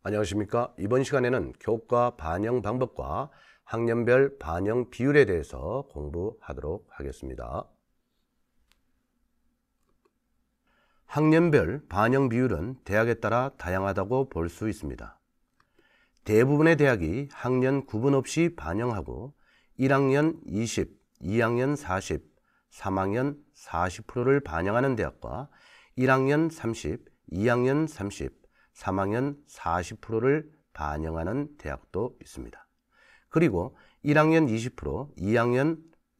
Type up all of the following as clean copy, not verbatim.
안녕하십니까. 이번 시간에는 교과 반영 방법과 학년별 반영 비율에 대해서 공부하도록 하겠습니다. 학년별 반영 비율은 대학에 따라 다양하다고 볼 수 있습니다. 대부분의 대학이 학년 구분 없이 반영하고 1학년 20, 2학년 40, 3학년 40%를 반영하는 대학과 1학년 30, 2학년 30, 3학년 40%를 반영하는 대학도 있습니다. 그리고 1학년 20%,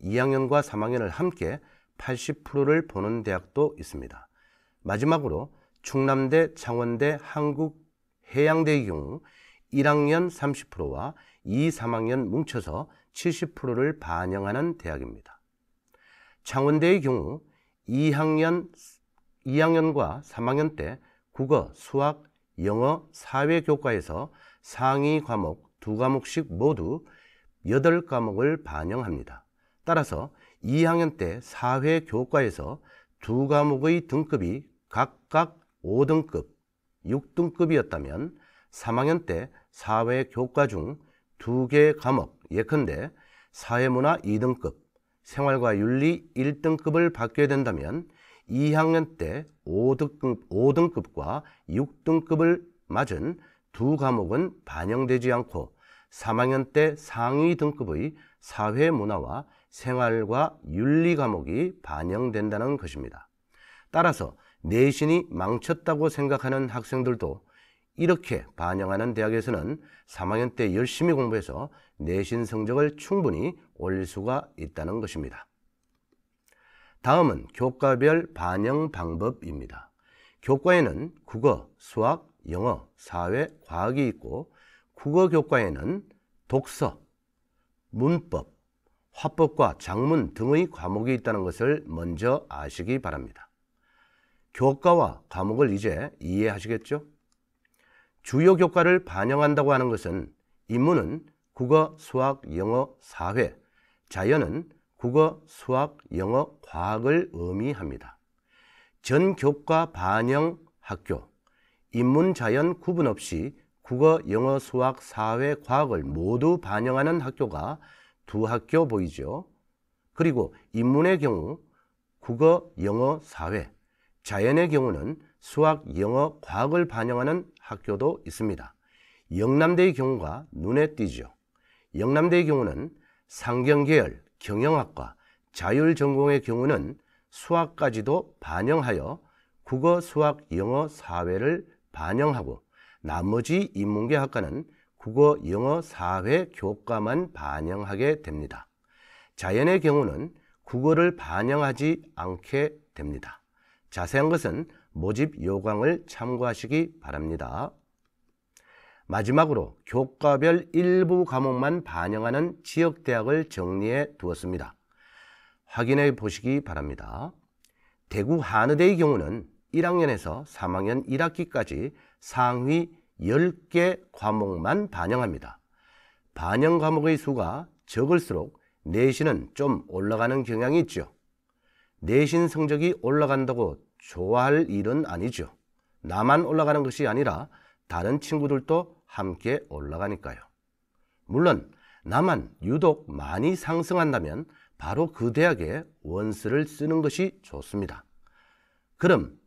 2학년과 3학년을 함께 80%를 보는 대학도 있습니다. 마지막으로 충남대, 창원대, 한국해양대의 경우 1학년 30%와 2, 3학년 뭉쳐서 70%를 반영하는 대학입니다. 창원대의 경우 2학년과 3학년 때 국어, 수학, 영어, 사회 교과에서 상위 과목 2과목씩 모두 8과목을 반영합니다. 따라서 2학년 때 사회 교과에서 2과목의 등급이 각각 5등급, 6등급이었다면 3학년 때 사회 교과 중 2개 과목, 예컨대 사회문화 2등급, 생활과 윤리 1등급을 받게 된다면 2학년 때 5등급과 6등급을 맞은 2과목은 반영되지 않고 3학년 때 상위 등급의 사회문화와 생활과 윤리 과목이 반영된다는 것입니다. 따라서 내신이 망쳤다고 생각하는 학생들도 이렇게 반영하는 대학에서는 3학년 때 열심히 공부해서 내신 성적을 충분히 올릴 수가 있다는 것입니다. 다음은 교과별 반영 방법입니다. 교과에는 국어, 수학, 영어, 사회, 과학이 있고 국어 교과에는 독서, 문법, 화법과 작문 등의 과목이 있다는 것을 먼저 아시기 바랍니다. 교과와 과목을 이제 이해하시겠죠? 주요 교과를 반영한다고 하는 것은 인문은 국어, 수학, 영어, 사회, 자연은 국어, 수학, 영어, 과학을 의미합니다. 전 교과 반영 학교, 인문, 자연 구분 없이 국어, 영어, 수학, 사회, 과학을 모두 반영하는 학교가 두 학교 보이죠. 그리고 인문의 경우 국어, 영어, 사회, 자연의 경우는 수학, 영어, 과학을 반영하는 학교도 있습니다. 영남대의 경우가 눈에 띄죠. 영남대의 경우는 상경계열, 경영학과, 자율전공의 경우는 수학까지도 반영하여 국어, 수학, 영어, 사회를 반영하고 나머지 인문계 학과는 국어, 영어, 사회 교과만 반영하게 됩니다. 자연의 경우는 국어를 반영하지 않게 됩니다. 자세한 것은 모집 요강을 참고하시기 바랍니다. 마지막으로 교과별 일부 과목만 반영하는 지역대학을 정리해 두었습니다. 확인해 보시기 바랍니다. 대구 한의대의 경우는 1학년에서 3학년 1학기까지 상위 10개 과목만 반영합니다. 반영 과목의 수가 적을수록 내신은 좀 올라가는 경향이 있죠. 내신 성적이 올라간다고 좋아할 일은 아니죠. 나만 올라가는 것이 아니라 다른 친구들도 함께 올라가니까요. 물론 나만 유독 많이 상승한다면 바로 그 대학에 원서를 쓰는 것이 좋습니다. 그럼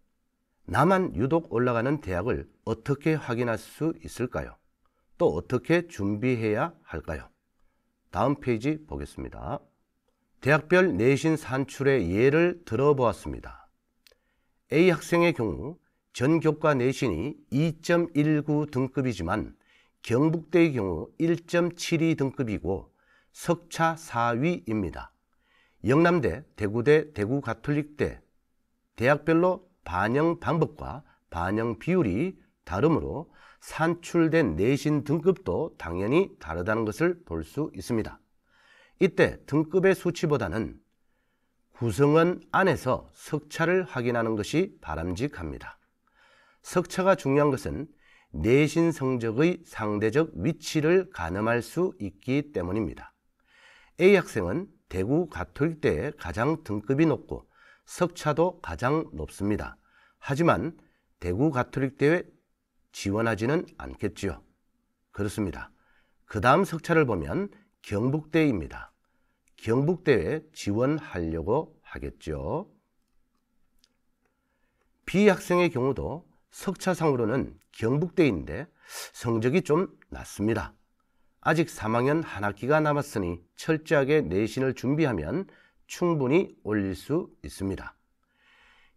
나만 유독 올라가는 대학을 어떻게 확인할 수 있을까요? 또 어떻게 준비해야 할까요? 다음 페이지 보겠습니다. 대학별 내신 산출의 예를 들어보았습니다. A 학생의 경우 전 교과 내신이 2.19 등급이지만 경북대의 경우 1.72 등급이고 석차 4위입니다. 영남대, 대구대, 대구가톨릭대 대학별로 반영 방법과 반영 비율이 다르므로 산출된 내신 등급도 당연히 다르다는 것을 볼 수 있습니다. 이때 등급의 수치보다는 구성원 안에서 석차를 확인하는 것이 바람직합니다. 석차가 중요한 것은 내신 성적의 상대적 위치를 가늠할 수 있기 때문입니다. A 학생은 대구 가톨릭대에 가장 등급이 높고 석차도 가장 높습니다. 하지만 대구 가톨릭대에 지원하지는 않겠지요. 그렇습니다. 그 다음 석차를 보면 경북대입니다. 경북대에 지원하려고 하겠죠. B 학생의 경우도 석차상으로는 경북대인데 성적이 좀 낮습니다. 아직 3학년 한 학기가 남았으니 철저하게 내신을 준비하면 충분히 올릴 수 있습니다.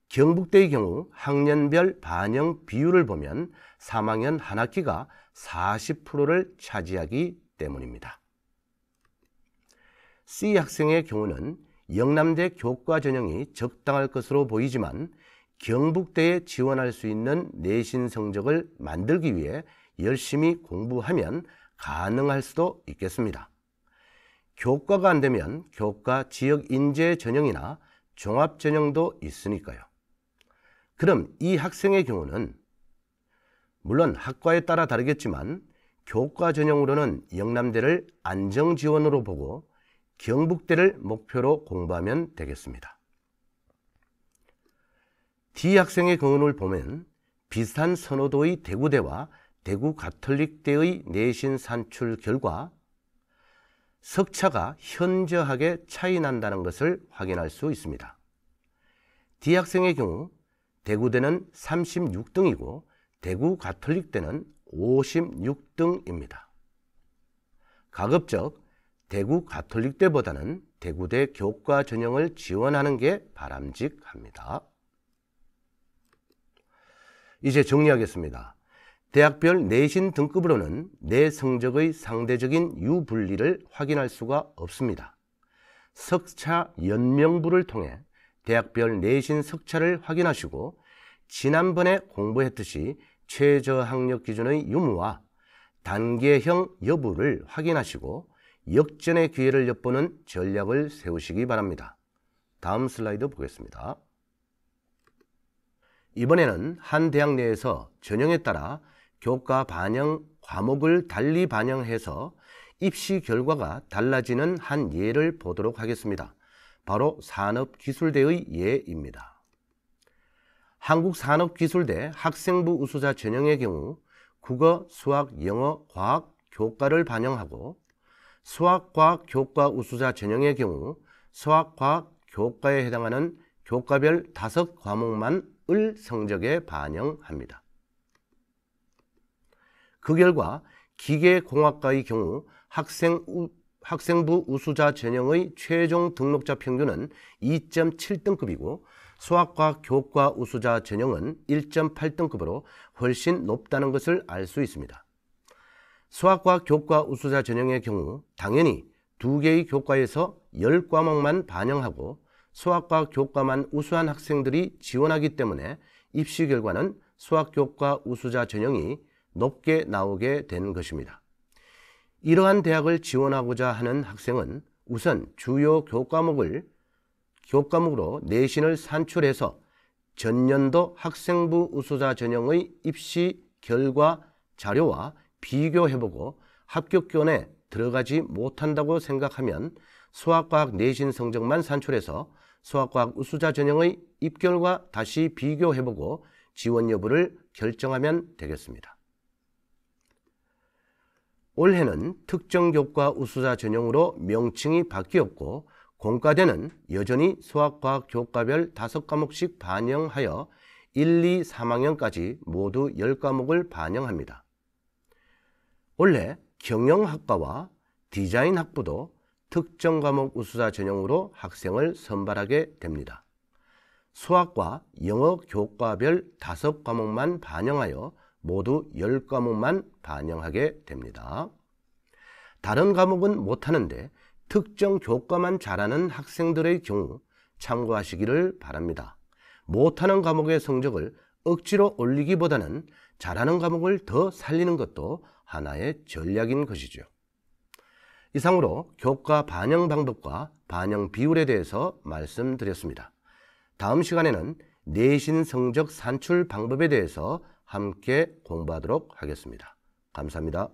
경북대의 경우 학년별 반영 비율을 보면 3학년 한 학기가 40%를 차지하기 때문입니다. C 학생의 경우는 영남대 교과 전형이 적당할 것으로 보이지만 경북대에 지원할 수 있는 내신 성적을 만들기 위해 열심히 공부하면 가능할 수도 있겠습니다. 교과가 안 되면 교과 지역 인재 전형이나 종합 전형도 있으니까요. 그럼 이 학생의 경우는 물론 학과에 따라 다르겠지만 교과 전형으로는 영남대를 안정 지원으로 보고 경북대를 목표로 공부하면 되겠습니다. D 학생의 경우를 보면 비슷한 선호도의 대구대와 대구 가톨릭대의 내신 산출 결과 석차가 현저하게 차이 난다는 것을 확인할 수 있습니다. D 학생의 경우 대구대는 36등이고 대구 가톨릭대는 56등입니다. 가급적 대구 가톨릭대보다는 대구대 교과 전형을 지원하는 게 바람직합니다. 이제 정리하겠습니다. 대학별 내신 등급으로는 내 성적의 상대적인 유불리를 확인할 수가 없습니다. 석차 연명부를 통해 대학별 내신 석차를 확인하시고 지난번에 공부했듯이 최저학력 기준의 유무와 단계형 여부를 확인하시고 역전의 기회를 엿보는 전략을 세우시기 바랍니다. 다음 슬라이드 보겠습니다. 이번에는 한 대학 내에서 전형에 따라 교과 반영 과목을 달리 반영해서 입시 결과가 달라지는 한 예를 보도록 하겠습니다. 바로 산업기술대의 예입니다. 한국산업기술대 학생부 우수자 전형의 경우 국어, 수학, 영어, 과학 교과를 반영하고 수학, 과학 교과 우수자 전형의 경우 수학, 과학 교과에 해당하는 교과별 5과목만 을 성적에 반영합니다. 그 결과 기계공학과의 경우 학생부 우수자 전형의 최종 등록자 평균은 2.7등급이고 수학과학 교과 우수자 전형은 1.8등급으로 훨씬 높다는 것을 알 수 있습니다. 수학과학 교과 우수자 전형의 경우 당연히 2개의 교과에서 10과목만 반영하고 수학과학 교과만 우수한 학생들이 지원하기 때문에 입시 결과는 수학교과 우수자 전형이 높게 나오게 된 것입니다. 이러한 대학을 지원하고자 하는 학생은 우선 주요 교과목으로 내신을 산출해서 전년도 학생부 우수자 전형의 입시 결과 자료와 비교해보고 합격권에 들어가지 못한다고 생각하면 수학과학 내신 성적만 산출해서 수학과학 우수자 전형의 입결과 다시 비교해보고 지원 여부를 결정하면 되겠습니다. 올해는 특정 교과 우수자 전형으로 명칭이 바뀌었고 공과대는 여전히 수학과학 교과별 5과목씩 반영하여 1, 2, 3학년까지 모두 10과목을 반영합니다. 원래 경영학과와 디자인학부도 특정 과목 우수자 전형으로 학생을 선발하게 됩니다. 수학과 영어 교과별 5과목만 반영하여 모두 10과목만 반영하게 됩니다. 다른 과목은 못하는데 특정 교과만 잘하는 학생들의 경우 참고하시기를 바랍니다. 못하는 과목의 성적을 억지로 올리기보다는 잘하는 과목을 더 살리는 것도 하나의 전략인 것이죠. 이상으로 교과 반영 방법과 반영 비율에 대해서 말씀드렸습니다. 다음 시간에는 내신 성적 산출 방법에 대해서 함께 공부하도록 하겠습니다. 감사합니다.